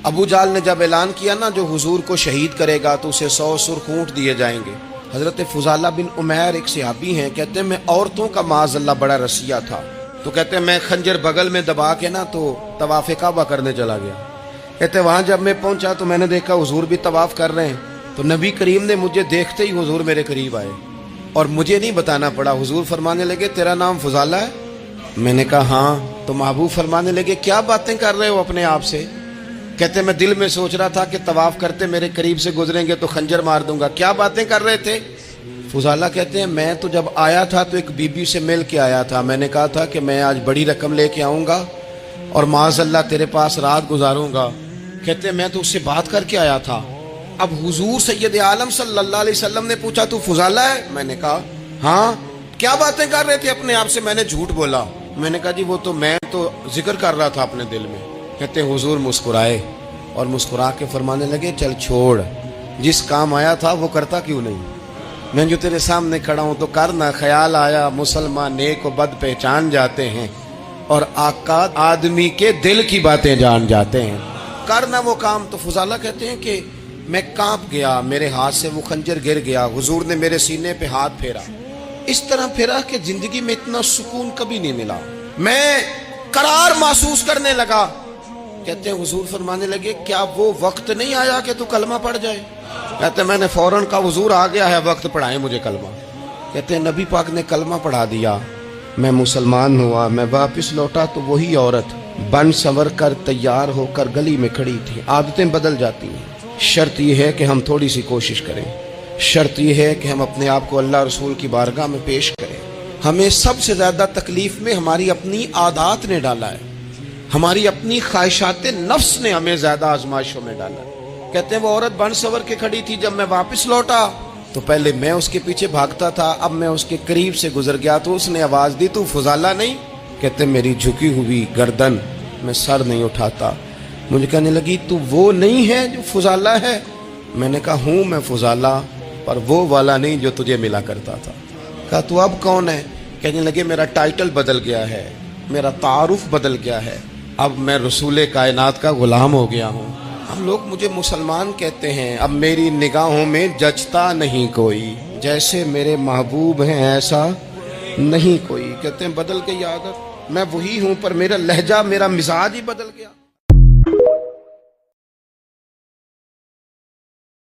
ابو جال نے جب اعلان کیا نا جو حضور کو شہید کرے گا تو اسے 100 سرخ اونٹ دیے جائیں گے. حضرت فضالہ بن عمیر ایک صحابی ہیں، کہتے ہیں میں عورتوں کا معاذ اللہ بڑا رسیہ تھا، تو کہتے ہیں میں خنجر بغل میں دبا کے نا تو طواف کعبہ کرنے چلا گیا. کہتے ہیں وہاں جب میں پہنچا تو میں نے دیکھا حضور بھی طواف کر رہے ہیں، تو نبی کریم نے مجھے دیکھتے ہی حضور میرے قریب آئے اور مجھے نہیں بتانا پڑا. حضور فرمانے لگے تیرا نام فضالہ ہے؟ میں نے کہا ہاں. تو محبوب فرمانے لگے کیا باتیں کر رہے ہو اپنے آپ سے؟ کہتے میں دل میں سوچ رہا تھا کہ طواف کرتے میرے قریب سے گزریں گے تو خنجر مار دوں گا. کیا باتیں کر رہے تھے؟ فضالہ کہتے ہیں میں تو جب آیا تھا تو ایک بی بی سے مل کے آیا تھا، میں نے کہا تھا کہ میں آج بڑی رقم لے کے آؤں گا اور معاذ اللہ تیرے پاس رات گزاروں گا. کہتے ہیں میں تو اس سے بات کر کے آیا تھا. اب حضور سید عالم صلی اللہ علیہ وسلم نے پوچھا تو فضالہ ہے؟ میں نے کہا ہاں. کیا باتیں کر رہے تھے اپنے آپ سے؟ میں نے جھوٹ بولا. میں نے کہا جی وہ تو میں تو ذکر کر رہا تھا اپنے دل میں. کہتے ہیں حضور مسکرائے اور مسکرا کے فرمانے لگے چل چھوڑ، جس کام آیا تھا وہ کرتا کیوں نہیں؟ میں جو تیرے سامنے کھڑا ہوں تو کرنا. خیال آیا مسلمان نیک و بد پہچان جاتے ہیں اور آقا آدمی کے دل کی باتیں جان جاتے ہیں. کرنا وہ کام. تو فضالہ کہتے ہیں کہ میں کانپ گیا، میرے ہاتھ سے وہ خنجر گر گیا. حضور نے میرے سینے پہ ہاتھ پھیرا، اس طرح پھیرا کہ زندگی میں اتنا سکون کبھی نہیں ملا. میں قرار محسوس کرنے لگا. کہتے ہیں حضور فرمانے لگے کیا وہ وقت نہیں آیا کہ تو کلمہ پڑھ جائے؟ کہتے ہیں میں نے فوراً کہا حضور آ گیا ہے وقت، پڑھائیں مجھے کلمہ. کہتے ہیں نبی پاک نے کلمہ پڑھا دیا، میں مسلمان ہوا. میں واپس لوٹا تو وہی عورت بن سنور کر تیار ہو کر گلی میں کھڑی تھی. عادتیں بدل جاتی ہیں. شرط یہ ہے کہ ہم تھوڑی سی کوشش کریں. شرط یہ ہے کہ ہم اپنے آپ کو اللہ رسول کی بارگاہ میں پیش کریں. ہمیں سب سے زیادہ تکلیف میں ہماری اپنی عادات نے ڈالا ہے، ہماری اپنی خواہشات نفس نے ہمیں زیادہ آزمائشوں میں ڈالا ہے. کہتے ہیں وہ عورت بن سنور کے کھڑی تھی. جب میں واپس لوٹا تو پہلے میں اس کے پیچھے بھاگتا تھا، اب میں اس کے قریب سے گزر گیا تو اس نے آواز دی تو فضالہ نہیں؟ کہتے ہیں میری جھکی ہوئی گردن، میں سر نہیں اٹھاتا. مجھے کہنے لگی تو وہ نہیں ہے جو فضالہ ہے؟ میں نے کہا ہوں میں فضالہ، پر وہ والا نہیں جو تجھے ملا کرتا تھا. کہا تو اب کون ہے؟ کہنے لگے میرا ٹائٹل بدل گیا ہے، میرا تعارف بدل گیا ہے، اب میں رسول کائنات کا غلام ہو گیا ہوں. ہم لوگ مجھے مسلمان کہتے ہیں، اب میری نگاہوں میں جچتا نہیں کوئی، جیسے میرے محبوب ہیں ایسا نہیں کوئی. کہتے ہیں بدل گئی عادت، میں وہی ہوں پر میرا لہجہ میرا مزاج ہی بدل گیا.